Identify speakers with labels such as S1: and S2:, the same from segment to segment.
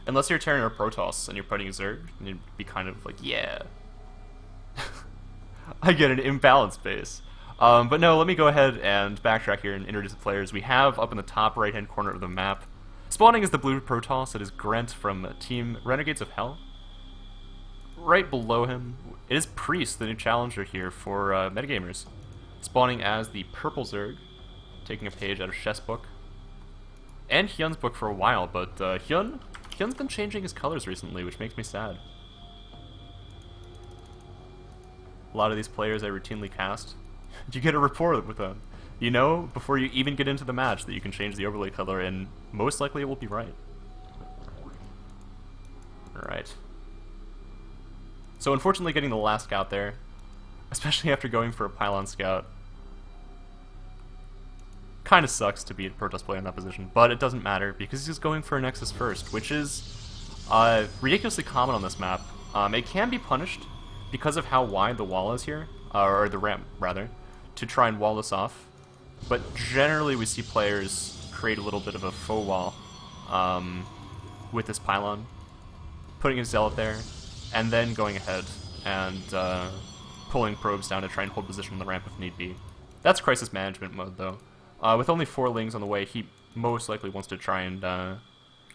S1: Unless you're Terran or Protoss and you're putting a Zerg, you'd be kind of like, yeah. I get an imbalanced base. But no, let me go ahead and backtrack here and introduce the players. We have up in the top right-hand corner of the map, spawning is the blue Protoss. It is Grant from Team Renegades of Hell. Right below him, it is Priest, the new challenger here for metagamers. Spawning as the purple Zerg, taking a page out of Chess book. And Hyun's book for a while, but Hyun's been changing his colors recently, which makes me sad. A lot of these players I routinely cast, you get a rapport with them. You know, before you even get into the match, that you can change the overlay color, and most likely it will be right. Alright. So unfortunately getting the last scout there, especially after going for a pylon scout, kind of sucks to beat a Protoss player in that position, but it doesn't matter because he's going for a Nexus first, which is ridiculously common on this map. It can be punished because of how wide the wall is here, or the ramp rather, to try and wall this off. But generally we see players create a little bit of a faux wall with this pylon, putting a zealot there, and then going ahead and pulling probes down to try and hold position on the ramp if need be. That's crisis management mode though. With only 4 lings on the way, he most likely wants to try and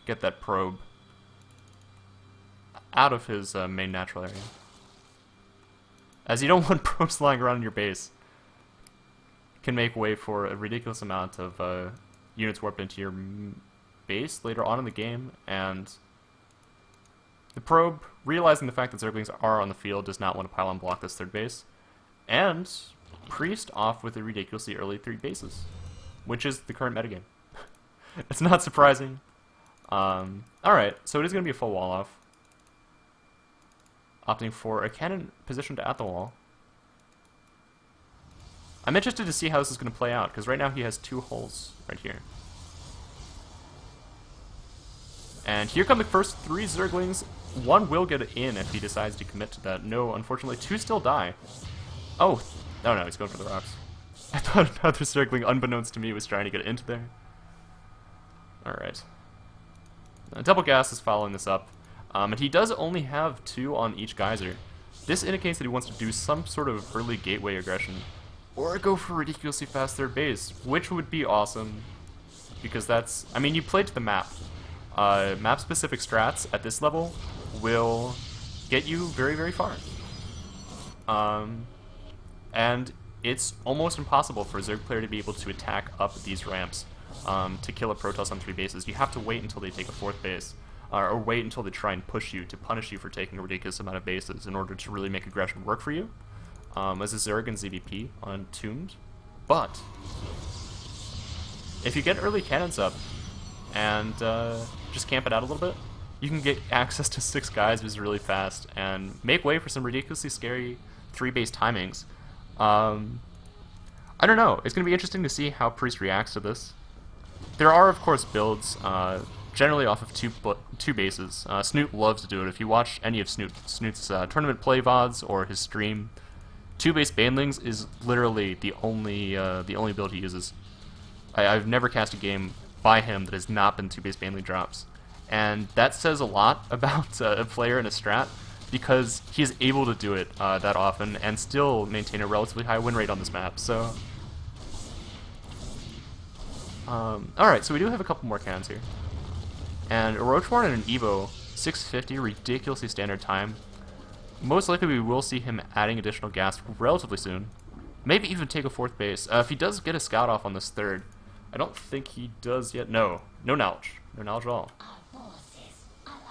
S1: get that probe out of his main natural area. As you don't want probes lying around in your base. Can make way for a ridiculous amount of units warped into your base later on in the game, and the probe, realizing the fact that Zerglings are on the field, does not want to pylon block this third base, and Priest off with a ridiculously early 3 bases, which is the current metagame. It's not surprising. Alright, so it is going to be a full wall off. Opting for a cannon positioned at the wall. I'm interested to see how this is going to play out, because right now he has 2 holes right here. And here come the first 3 Zerglings. 1 will get in if he decides to commit to that. No, unfortunately, 2 still die. Oh, no, he's going for the rocks. I thought another Zergling, unbeknownst to me, was trying to get into there. Alright. Double Gas is following this up. And he does only have 2 on each geyser. This indicates that he wants to do some sort of early gateway aggression. Or go for ridiculously fast third base, which would be awesome. Because that's... I mean, you play to the map. Map-specific strats at this level will get you very, very far. And it's almost impossible for a Zerg player to be able to attack up these ramps to kill a Protoss on 3 bases. You have to wait until they take a 4th base. Or wait until they try and push you to punish you for taking a ridiculous amount of bases in order to really make aggression work for you. As a Zerg and ZVP on Tombed. But if you get early cannons up and just camp it out a little bit, you can get access to 6 geysers really fast and make way for some ridiculously scary 3-base timings. I don't know. It's going to be interesting to see how Priest reacts to this. There are, of course, builds generally off of 2 bases. Snoot loves to do it. If you watch any of Snoot's tournament play VODs or his stream, 2-base Banelings is literally the only build he uses. I've never cast a game by him that has not been 2-base Baneling drops. And that says a lot about a player in a strat, because he is able to do it that often and still maintain a relatively high win rate on this map. So, alright, so we do have a couple more cannons here. And a Roachborn and an Evo, 650, ridiculously standard time. Most likely we will see him adding additional gas relatively soon. Maybe even take a 4th base. If he does get a scout off on this 3rd, I don't think he does yet. No knowledge. No knowledge at all.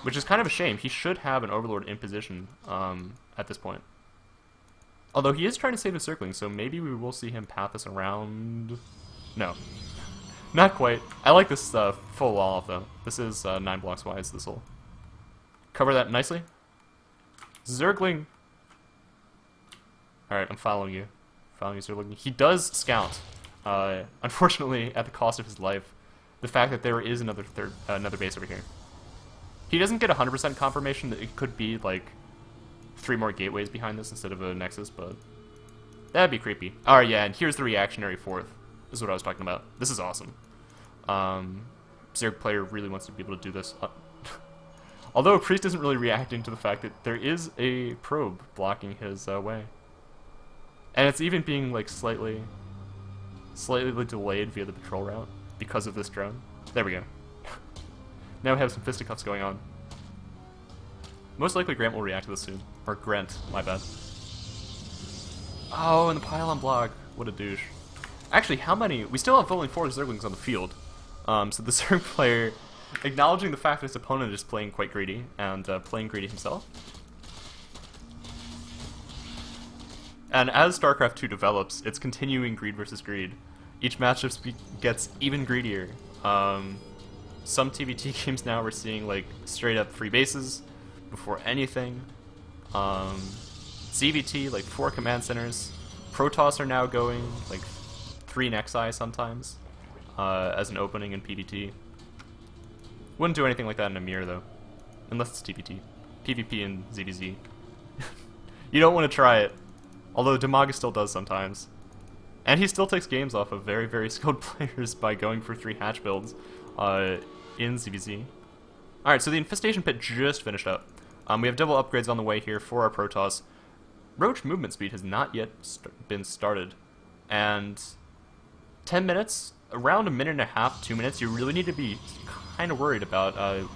S1: Which is kind of a shame. He should have an Overlord in position at this point. Although he is trying to save his circling, so maybe we will see him path this around... No. Not quite. I like this full wall off though. This is 9 blocks wide, so this will cover that nicely. Zergling. Alright, I'm following you. Following you, Zergling. He does scout. Unfortunately, at the cost of his life. The fact that there is another base over here. He doesn't get 100% confirmation that it could be, like, 3 more gateways behind this instead of a Nexus, but that'd be creepy. Alright, yeah, and here's the reactionary 4th. This is what I was talking about. This is awesome. Zerg player really wants to be able to do this. Although Priest isn't really reacting to the fact that there is a probe blocking his way. And it's even being like slightly delayed via the patrol route because of this drone. There we go. Now we have some fisticuffs going on. Most likely Grant will react to this soon. Or Grant, my bad. Oh, and the pylon block. What a douche. Actually, how many? We still have only 4 Zerglings on the field. So the Zerg player, acknowledging the fact that his opponent is playing quite greedy, and playing greedy himself. And as StarCraft 2 develops, it's continuing greed versus greed. Each matchup gets even greedier. Some TVT games now we're seeing like straight up free bases before anything. CVT, like 4 command centers. Protoss are now going like 3 Nexi sometimes as an opening in PvT. Wouldn't do anything like that in a mirror though, unless it's TVT. PvP and ZVZ. You don't want to try it. Although Demaga still does sometimes. And he still takes games off of very, very skilled players by going for 3 hatch builds in ZVZ. Alright, so the Infestation Pit just finished up. We have double upgrades on the way here for our Protoss. ROH movement speed has not yet been started. And 10 minutes, around a minute and a half, 2 minutes, you really need to be kind of worried about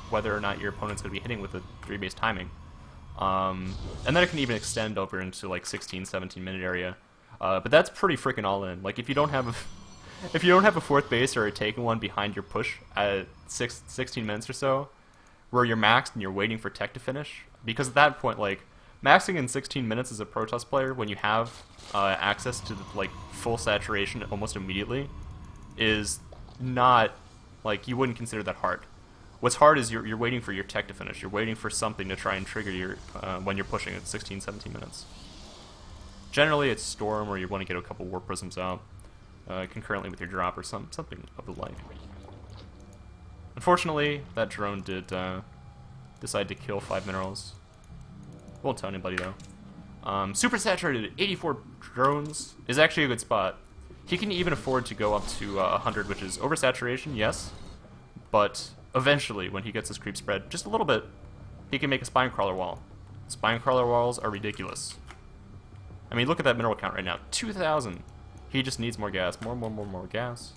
S1: whether or not your opponent's going to be hitting with a 3-base timing. And then it can even extend over into like 16, 17 minute area. But that's pretty freaking all in. Like if you don't have a, if you don't have a 4th base or a taken one behind your push at 16 minutes or so, where you're maxed and you're waiting for tech to finish, because at that point, like maxing in 16 minutes as a Protoss player when you have access to like full saturation almost immediately is not like you wouldn't consider that hard. What's hard is you're waiting for your tech to finish. You're waiting for something to try and trigger your when you're pushing at 16, 17 minutes. Generally, it's Storm, or you want to get a couple Warp Prisms out concurrently with your drop, or something of the like. Unfortunately, that drone did decide to kill 5 minerals. Won't tell anybody though. Super saturated at 84 drones is actually a good spot. He can even afford to go up to 100, which is oversaturation, yes, but eventually, when he gets his creep spread just a little bit, he can make a spine crawler wall. Spine crawler walls are ridiculous. I mean, look at that mineral count right now, 2,000. He just needs more gas, more gas.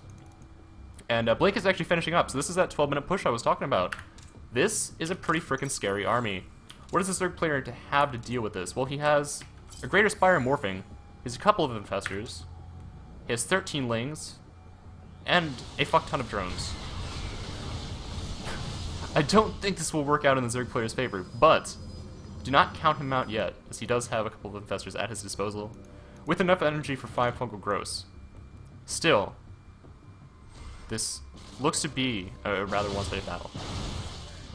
S1: And Blake is actually finishing up, so this is that 12-minute push I was talking about. This is a pretty freaking scary army. What does the Zerg player to have to deal with this? Well, he has a Greater Spire morphing. He has a couple of infestors. He has 13 lings. And a fuck ton of drones. I don't think this will work out in the Zerg player's favor, but do not count him out yet, as he does have a couple of infestors at his disposal, with enough energy for 5 fungal growths. Still, this looks to be a rather one-sided battle.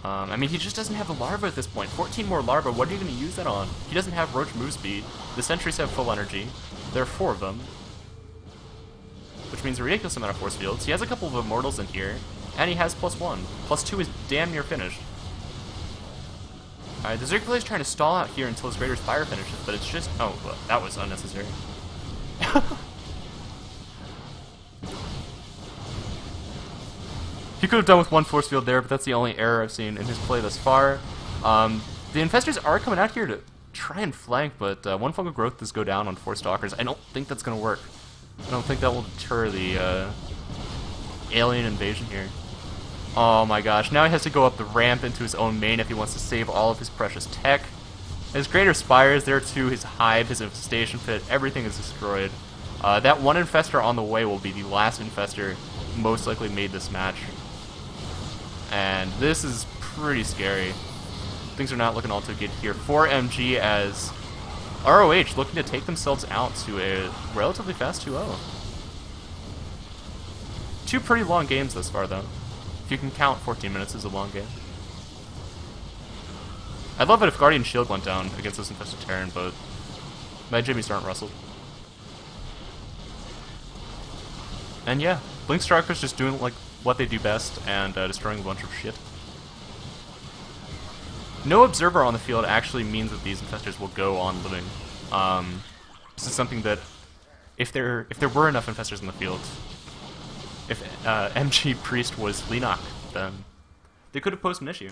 S1: I mean, he just doesn't have the larva at this point. 14 more larva, what are you going to use that on? He doesn't have roach move speed. The sentries have full energy. There are 4 of them, which means a ridiculous amount of force fields. He has a couple of immortals in here, and he has +1. +2 is damn near finished. Alright, the Zerg player is trying to stall out here until his Greater Spire finishes, but it's just... oh, well, that was unnecessary. He could have done with 1 force field there, but that's the only error I've seen in his play thus far. The infestors are coming out here to try and flank, but 1 fungal growth does go down on 4 stalkers. I don't think that's going to work. I don't think that will deter the alien invasion here. Oh my gosh, now he has to go up the ramp into his own main if he wants to save all of his precious tech. His Greater Spire is there too, his hive, his infestation pit, everything is destroyed. That 1 infestor on the way will be the last infestor most likely made this match. And this is pretty scary. Things are not looking all too good here for MG, as ROH looking to take themselves out to a relatively fast 2-0. 2 pretty long games thus far, though. If you can count 14 minutes as a long game. I'd love it if Guardian Shield went down against this infested Terran, but my jimmies aren't rustled. And yeah, Blink Strikers just doing like what they do best and destroying a bunch of shit. No observer on the field actually means that these infestors will go on living. This is something that if there were enough infestors in the field, if MG Priest was Leenock, then they could have posed an issue.